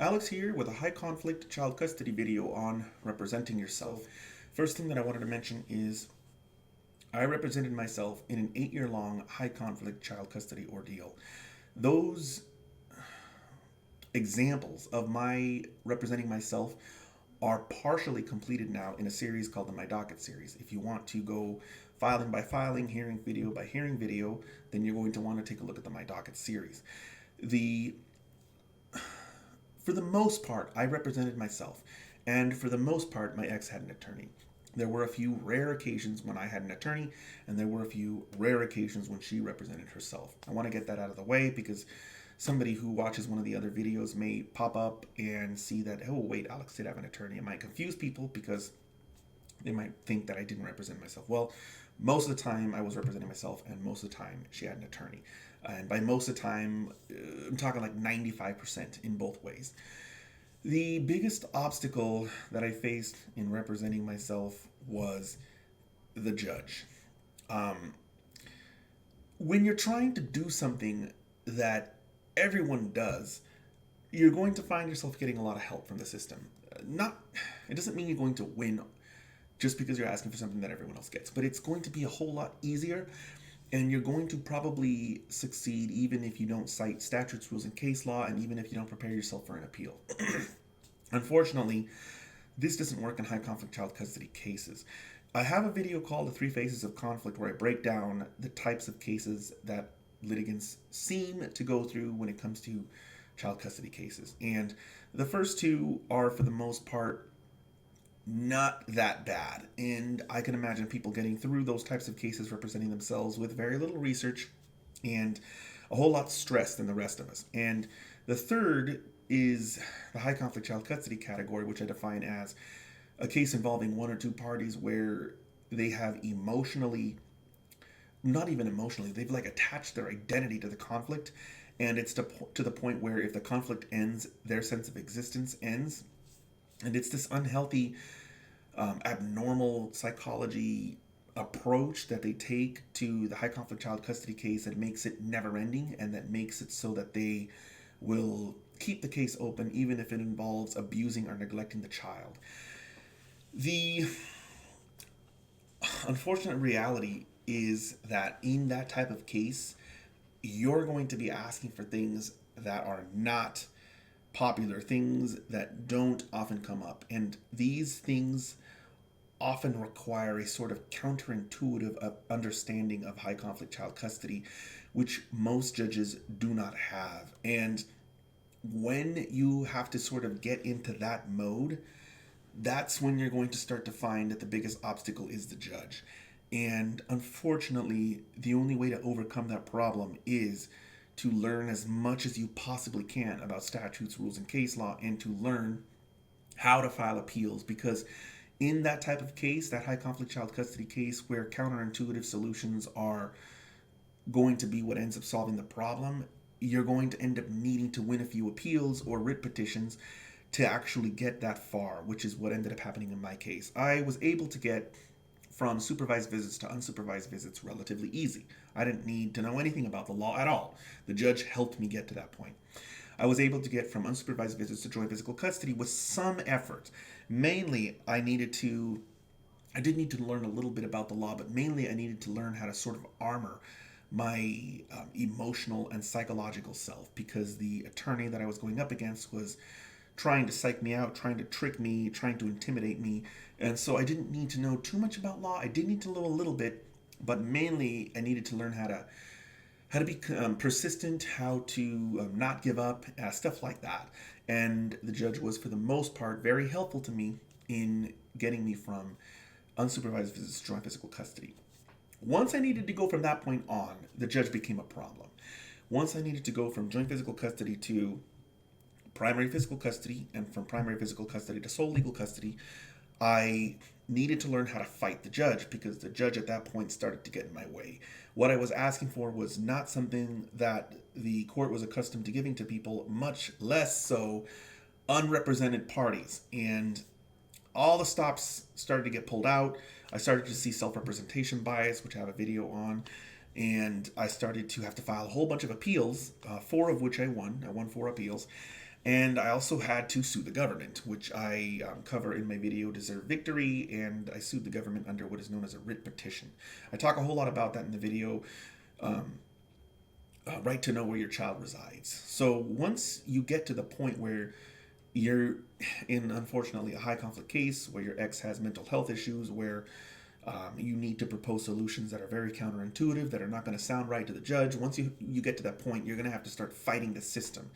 Alex here with a high conflict child custody video on representing yourself. First thing that I wanted to mention is I represented myself in an 8 year long high conflict child custody ordeal. Those examples of my representing myself are partially completed now in a series called the My Docket series. If you want to go filing by filing, hearing video by hearing video, then you're going to want to take a look at the My Docket series. The For the most part, I represented myself, and for the most part, my ex had an attorney. There were a few rare occasions when I had an attorney, and there were a few rare occasions when she represented herself. I want to get that out of the way because somebody who watches one of the other videos may pop up and see that, oh, wait, Alex did have an attorney. It might confuse people because they might think that I didn't represent myself. Well, most of the time I was representing myself, and most of the time she had an attorney. And by most of the time, I'm talking like 95% in both ways. The biggest obstacle that I faced in representing myself was the judge. Um, when you're trying to do something that everyone does, you're going to find yourself getting a lot of help from the system. Not, it doesn't mean you're going to win just because you're asking for something that everyone else gets, but it's going to be a whole lot easier, and you're going to probably succeed even if you don't cite statutes, rules, and case law, and even if you don't prepare yourself for an appeal. Unfortunately, this doesn't work in high conflict child custody cases. I have a video called The Three Phases of Conflict where I break down the types of cases that litigants seem to go through when it comes to child custody cases. And the first two are, for the most part, not that bad. And I can imagine people getting through those types of cases representing themselves with very little research and a whole lot stressed than the rest of us. And the third is the high conflict child custody category, which I define as a case involving one or two parties where they have emotionally, not even emotionally, they've like attached their identity to the conflict. And it's to the point where if the conflict ends, their sense of existence ends. And it's this unhealthy, abnormal psychology approach that they take to the high conflict child custody case that makes it never ending, and that makes it so that they will keep the case open even if it involves abusing or neglecting the child. The unfortunate reality is that in that type of case, you're going to be asking for things that are not popular, things that don't often come up. And these things often require a sort of counterintuitive understanding of high conflict child custody, which most judges do not have. And when you have to sort of get into that mode, that's when you're going to start to find that the biggest obstacle is the judge. And unfortunately, the only way to overcome that problem is to learn as much as you possibly can about statutes, rules, and case law, and to learn how to file appeals. Because in that type of case, that high conflict child custody case where counterintuitive solutions are going to be what ends up solving the problem, you're going to end up needing to win a few appeals or writ petitions to actually get that far, which is what ended up happening in my case. I was able to get from supervised visits to unsupervised visits relatively easy. I didn't need to know anything about the law at all. The judge helped me get to that point. I was able to get from unsupervised visits to joint physical custody with some effort. Mainly, I did need to learn a little bit about the law, but mainly I needed to learn how to sort of armor my emotional and psychological self, because the attorney that I was going up against was trying to psych me out, trying to trick me, trying to intimidate me. And so I didn't need to know too much about law. I did need to know a little bit, but mainly I needed to learn how to be persistent, how to not give up, stuff like that. And the judge was, for the most part, very helpful to me in getting me from unsupervised visits to joint physical custody. Once I needed to go from that point on, the judge became a problem. Once I needed to go from joint physical custody to primary physical custody, and from primary physical custody to sole legal custody, I needed to learn how to fight the judge, because the judge at that point started to get in my way. What I was asking for was not something that the court was accustomed to giving to people, much less so unrepresented parties. And all the stops started to get pulled out. I started to see self-representation bias, which I have a video on. And I started to have to file a whole bunch of appeals, four of which I won. I won four appeals. And I also had to sue the government, which I cover in my video Deserve Victory, and I sued the government under what is known as a writ petition. I talk a whole lot about that in the video, right to know where your child resides. So once you get to the point where you're in, unfortunately, a high conflict case where your ex has mental health issues, where you need to propose solutions that are very counterintuitive, that are not going to sound right to the judge. Once you get to that point, you're going to have to start fighting the system.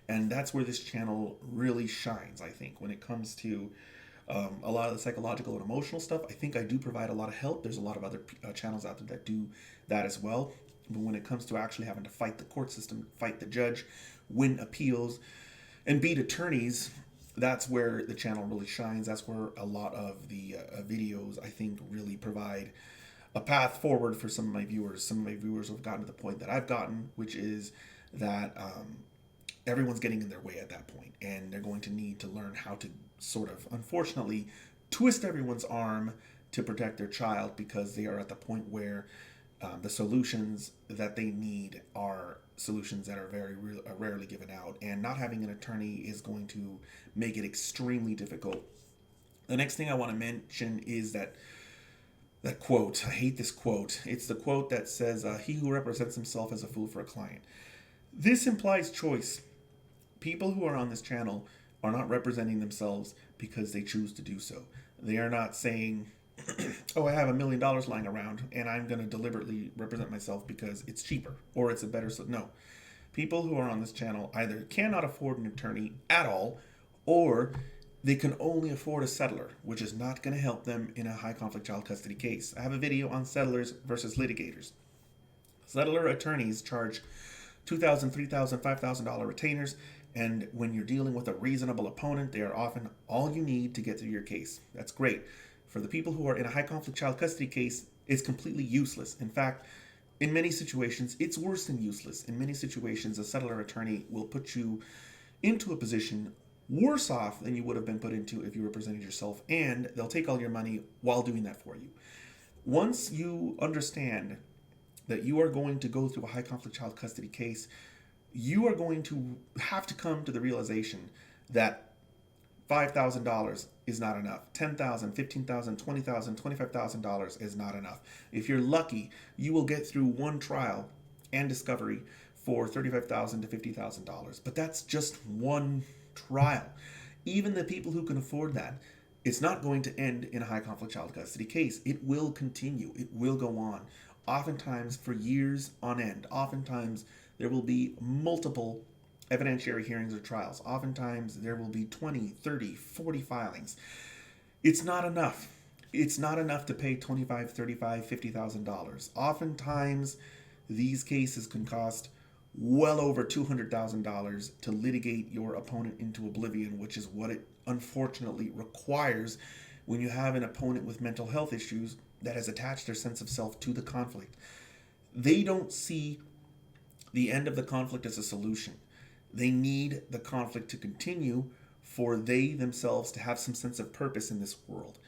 And that's where this channel really shines, I think, when it comes to a lot of the psychological and emotional stuff. I think I do provide a lot of help. There's a lot of other channels out there that do that as well. But when it comes to actually having to fight the court system, fight the judge, win appeals, and beat attorneys, that's where the channel really shines. That's where a lot of the videos, I think, really provide a path forward for some of my viewers. Some of my viewers have gotten to the point that I've gotten, which is that everyone's getting in their way at that point, and they're going to need to learn how to sort of, unfortunately, twist everyone's arm to protect their child, because they are at the point where the solutions that they need are solutions that are very rarely given out, and not having an attorney is going to make it extremely difficult. The next thing I want to mention is that quote. I hate this quote. It's the quote that says, "He who represents himself as a fool for a client." This implies choice. People who are on this channel are not representing themselves because they choose to do so. They are not saying, oh, I have $1 million lying around and I'm going to deliberately represent myself because it's cheaper or it's a better. No. People who are on this channel either cannot afford an attorney at all, or they can only afford a settler, which is not going to help them in a high conflict child custody case. I have a video on settlers versus litigators. Settler attorneys charge $2,000, $3,000, $5,000 retainers, and when you're dealing with a reasonable opponent, they are often all you need to get through your case. That's great. For the people who are in a high conflict child custody case, it's completely useless. In fact, in many situations, it's worse than useless. In many situations, a settler attorney will put you into a position worse off than you would have been put into if you represented yourself, and they'll take all your money while doing that for you. Once you understand that you are going to go through a high conflict child custody case, you are going to have to come to the realization that $5,000 is not enough. $10,000, $15,000, $20,000, $25,000 is not enough. If you're lucky, you will get through one trial and discovery for $35,000 to $50,000. But that's just one trial. Even the people who can afford that, it's not going to end in a high conflict child custody case. It will continue. It will go on. Oftentimes for years on end. Oftentimes there will be multiple evidentiary hearings or trials. Oftentimes there will be 20, 30, 40 filings. It's not enough. It's not enough to pay $25,000, $35,000, $50,000. Oftentimes these cases can cost well over $200,000 to litigate your opponent into oblivion, which is what it unfortunately requires when you have an opponent with mental health issues that has attached their sense of self to the conflict. They don't see the end of the conflict as a solution. They need the conflict to continue for they themselves to have some sense of purpose in this world.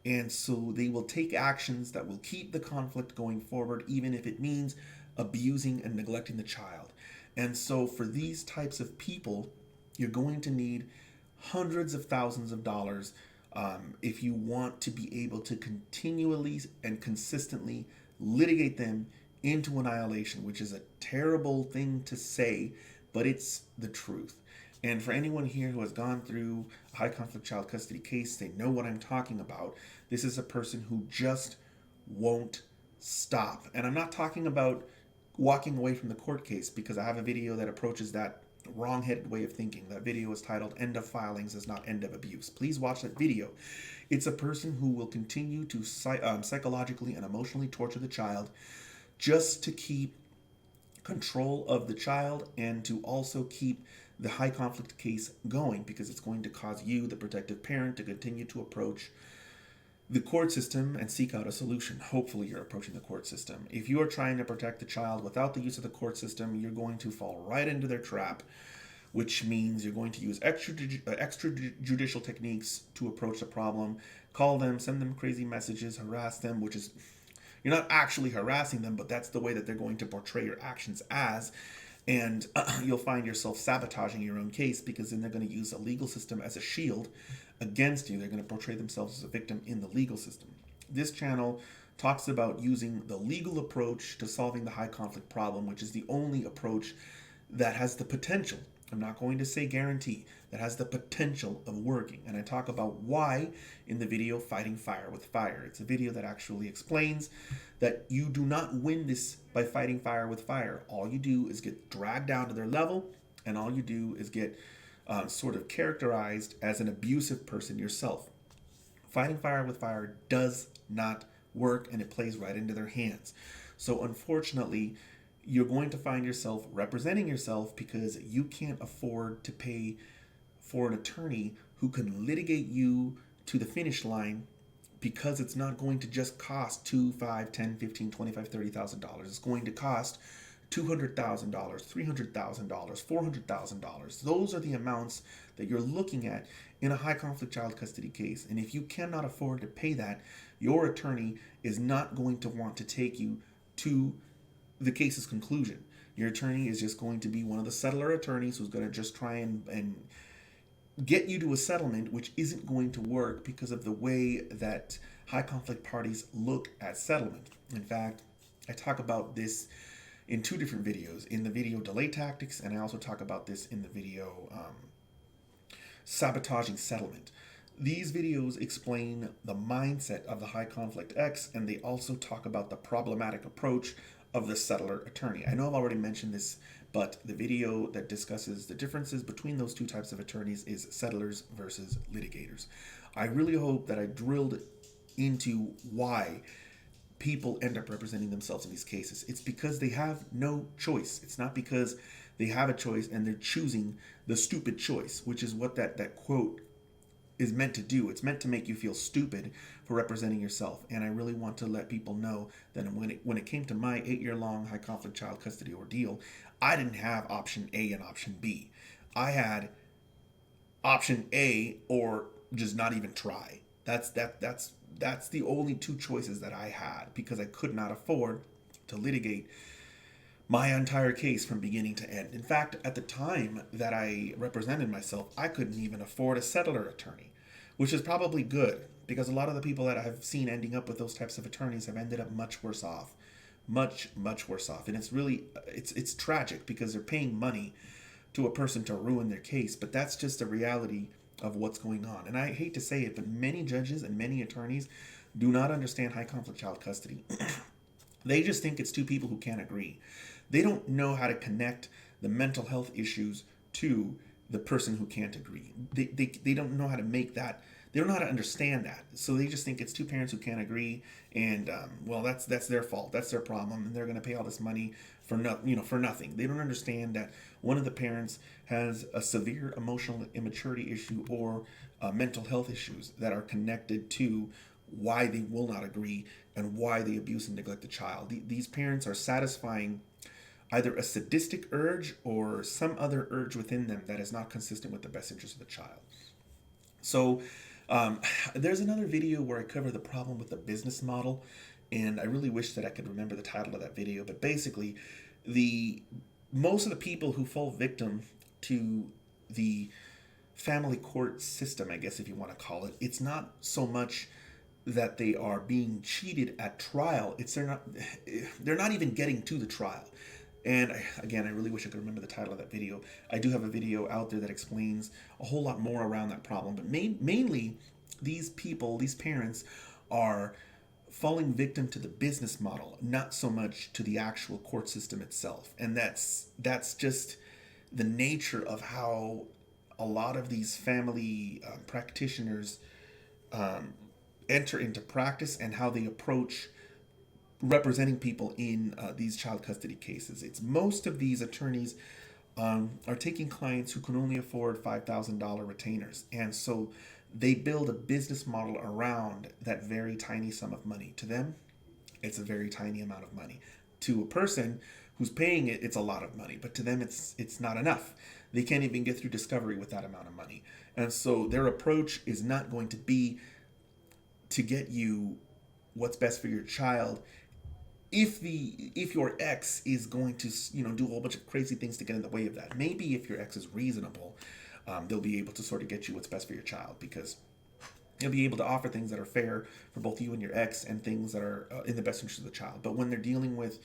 And so they will take actions that will keep the conflict going forward, even if it means abusing and neglecting the child. And so for these types of people, you're going to need hundreds of thousands of dollars if you want to be able to continually and consistently litigate them into annihilation, which is a terrible thing to say, but it's the truth. And for anyone here who has gone through a high conflict child custody case, they know what I'm talking about. This is a person who just won't stop. And I'm not talking about walking away from the court case, because I have a video that approaches that wrong-headed way of thinking. That video is titled "End of Filings is Not End of Abuse." Please watch that video. It's a person who will continue to psychologically and emotionally torture the child just to keep control of the child and to also keep the high conflict case going, because it's going to cause you, the protective parent, to continue to approach the court system and seek out a solution. Hopefully you're approaching the court system. If you are trying to protect the child without the use of the court system, you're going to fall right into their trap, which means you're going to use extrajudicial techniques to approach the problem. Call them, send them crazy messages, harass them, which is, you're not actually harassing them, but that's the way that they're going to portray your actions as. And you'll find yourself sabotaging your own case, because then they're going to use a legal system as a shield against you. They're going to portray themselves as a victim in the legal system. This channel talks about using the legal approach to solving the high conflict problem, which is the only approach that has the potential, I'm not going to say guarantee, that has the potential of working. And I talk about why in the video Fighting Fire with Fire. It's a video that actually explains that you do not win this by fighting fire with fire. All you do is get dragged down to their level, and all you do is get sort of characterized as an abusive person yourself. Fighting fire with fire does not work, and it plays right into their hands. So unfortunately, you're going to find yourself representing yourself because you can't afford to pay for an attorney who can litigate you to the finish line, because it's not going to just cost $2, $5, $10, $15, $25, $30,000. It's going to cost $200,000, $300,000, $400,000. Those are the amounts that you're looking at in a high conflict child custody case. And if you cannot afford to pay that, your attorney is not going to want to take you to the case's conclusion. Your attorney is just going to be one of the settler attorneys who's going to just try and get you to a settlement, which isn't going to work because of the way that high conflict parties look at settlement. In fact, I talk about this in two different videos. In the video Delay Tactics, and I also talk about this in the video Sabotaging Settlement. These videos explain the mindset of the high conflict X, and they also talk about the problematic approach of the settler attorney. I know I've already mentioned this, but the video that discusses the differences between those two types of attorneys is settlers versus litigators. I really hope that I drilled into why people end up representing themselves in these cases. It's because they have no choice. It's not because they have a choice and they're choosing the stupid choice, which is what that quote is meant to do. It's meant to make you feel stupid for representing yourself. And I really want to let people know that when it came to my 8-year-long high conflict child custody ordeal, I didn't have option A and option B. I had option A or just not even try. That's the only two choices that I had, because I could not afford to litigate my entire case from beginning to end. In fact, at the time that I represented myself, I couldn't even afford a settler attorney, which is probably good, because a lot of the people that I've seen ending up with those types of attorneys have ended up much worse off. Much worse off. And it's really, it's tragic, because they're paying money to a person to ruin their case, but that's just the reality of what's going on. And I hate to say it, but many judges and many attorneys do not understand high conflict child custody. They just think it's two people who can't agree. They don't know how to connect the mental health issues to the person who can't agree. They don't know how to make that. They don't know how to understand that. So they just think it's two parents who can't agree, and well, that's their fault. That's their problem, and they're going to pay all this money for nothing. They don't understand that one of the parents has a severe emotional immaturity issue or mental health issues that are connected to why they will not agree and why they abuse and neglect the child. These parents are satisfying either a sadistic urge or some other urge within them that is not consistent with the best interest of the child. So there's another video where I cover the problem with the business model, and I really wish that I could remember the title of that video. But basically, most of the people who fall victim to the family court system, I guess if you want to call it, it's not so much that they are being cheated at trial. They're not even getting to the trial. And again, I really wish I could remember the title of that video. I do have a video out there that explains a whole lot more around that problem. But mainly, these people, these parents, are falling victim to the business model, not so much to the actual court system itself. And that's just the nature of how a lot of these family practitioners enter into practice, and how they approach representing people in these child custody cases. It's most of these attorneys are taking clients who can only afford $5,000 retainers, and so they build a business model around that very tiny sum of money. To them, it's a very tiny amount of money. To a person who's paying it, it's a lot of money, but to them, it's not enough. They can't even get through discovery with that amount of money, and so their approach is not going to be to get you what's best for your child if your ex is going to do a whole bunch of crazy things to get in the way of that, maybe if your ex is reasonable, they'll be able to sort of get you what's best for your child, because they'll be able to offer things that are fair for both you and your ex and things that are in the best interest of the child. But when they're dealing with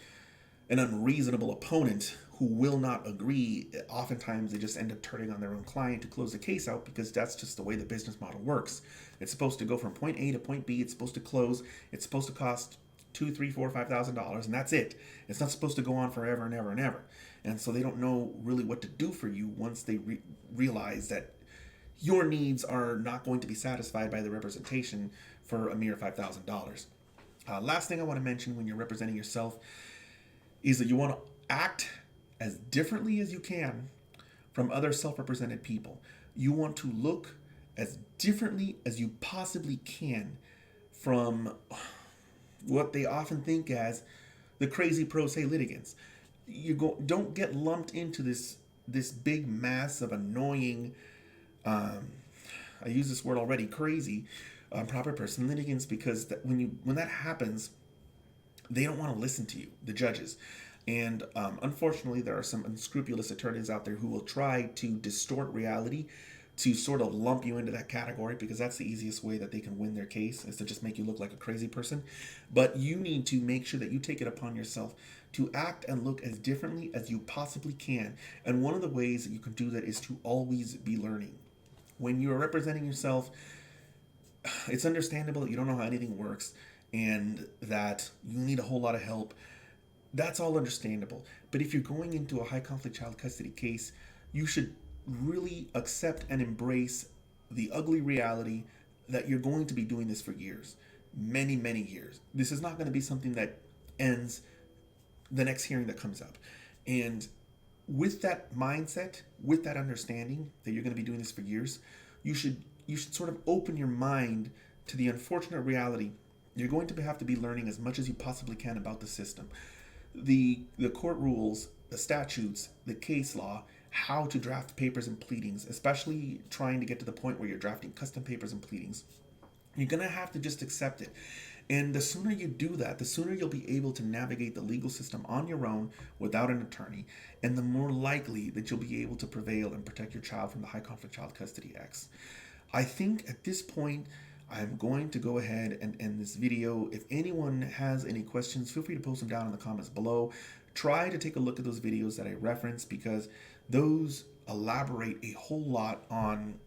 an unreasonable opponent who will not agree, oftentimes they just end up turning on their own client to close the case out, because that's just the way the business model works. It's supposed to go from point A to point B. It's supposed to close. It's supposed to cost $2, $3, $4, $5,000, and that's it. It's not supposed to go on forever and ever and ever. And so they don't know really what to do for you once they realize that your needs are not going to be satisfied by the representation for a mere $5,000. Last thing I want to mention when you're representing yourself is that you want to act as differently as you can from other self-represented people. You want to look as differently as you possibly can from what they often think as the crazy pro se litigants. Don't get lumped into this big mass of annoying, I use this word already, crazy, proper person litigants, because when that happens, they don't want to listen to you, the judges. And unfortunately, there are some unscrupulous attorneys out there who will try to distort reality to sort of lump you into that category, because that's the easiest way that they can win their case, is to just make you look like a crazy person. But you need to make sure that you take it upon yourself to act and look as differently as you possibly can. And one of the ways that you can do that is to always be learning. When you're representing yourself, it's understandable that you don't know how anything works and that you need a whole lot of help. That's all understandable. But if you're going into a high conflict child custody case, you should really accept and embrace the ugly reality that you're going to be doing this for years, many, many years. This is not going to be something that ends the next hearing that comes up. And with that mindset, with that understanding that you're going to be doing this for years, you should sort of open your mind to the unfortunate reality you're going to have to be learning as much as you possibly can about the system. The court rules, the statutes, the case law, how to draft papers and pleadings, especially trying to get to the point where you're drafting custom papers and pleadings. You're going to have to just accept it. And the sooner you do that, the sooner you'll be able to navigate the legal system on your own without an attorney, and the more likely that you'll be able to prevail and protect your child from the High Conflict Child Custody Acts. I think at this point, I'm going to go ahead and end this video. If anyone has any questions, feel free to post them down in the comments below. Try to take a look at those videos that I referenced, because those elaborate a whole lot on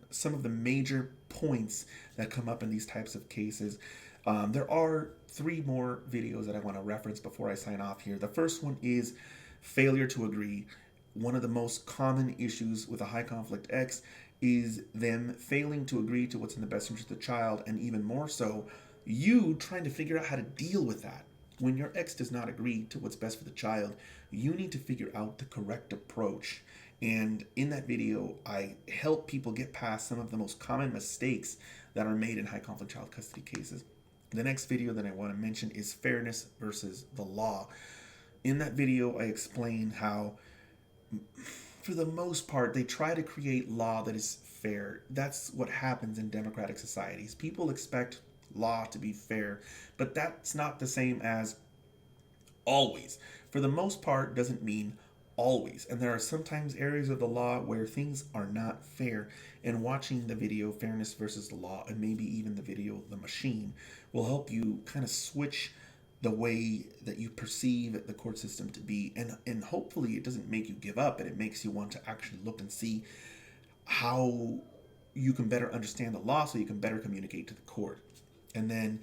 some of the major points that come up in these types of cases. There are 3 more videos that I want to reference before I sign off here. The first one is failure to agree. One of the most common issues with a high conflict ex is them failing to agree to what's in the best interest of the child, and even more so, you trying to figure out how to deal with that. When your ex does not agree to what's best for the child, you need to figure out the correct approach. And in that video, I help people get past some of the most common mistakes that are made in high conflict child custody cases. The next video that I want to mention is fairness versus the law. In that video, I explain how, for the most part, they try to create law that is fair. That's what happens in democratic societies. People expect law to be fair, but that's not the same as always. For the most part doesn't mean always. And there are sometimes areas of the law where things are not fair. And watching the video Fairness versus the Law, and maybe even the video The Machine, will help you kind of switch the way that you perceive the court system to be. And hopefully it doesn't make you give up, but it makes you want to actually look and see how you can better understand the law so you can better communicate to the court. And then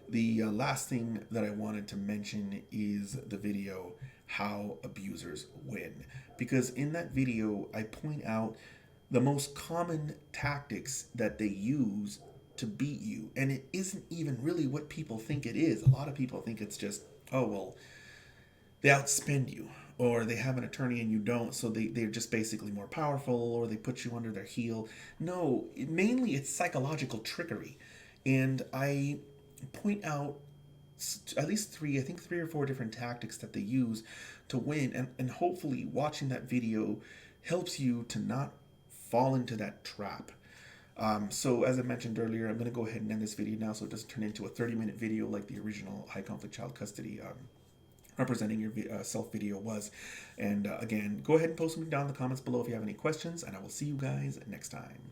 the last thing that I wanted to mention is the video How Abusers Win. Because in that video, I point out the most common tactics that they use to beat you. And it isn't even really what people think it is. A lot of people think it's just, oh, well, they outspend you, or they have an attorney and you don't, so they're just basically more powerful, or they put you under their heel. No, mainly it's psychological trickery. And I point out at least 3 or 4 different tactics that they use to win. And hopefully watching that video helps you to not fall into that trap. So as I mentioned earlier, I'm going to go ahead and end this video now so it doesn't turn into a 30-minute video like the original high conflict child custody representing your self video was. And again, go ahead and post them down in the comments below if you have any questions, and I will see you guys next time.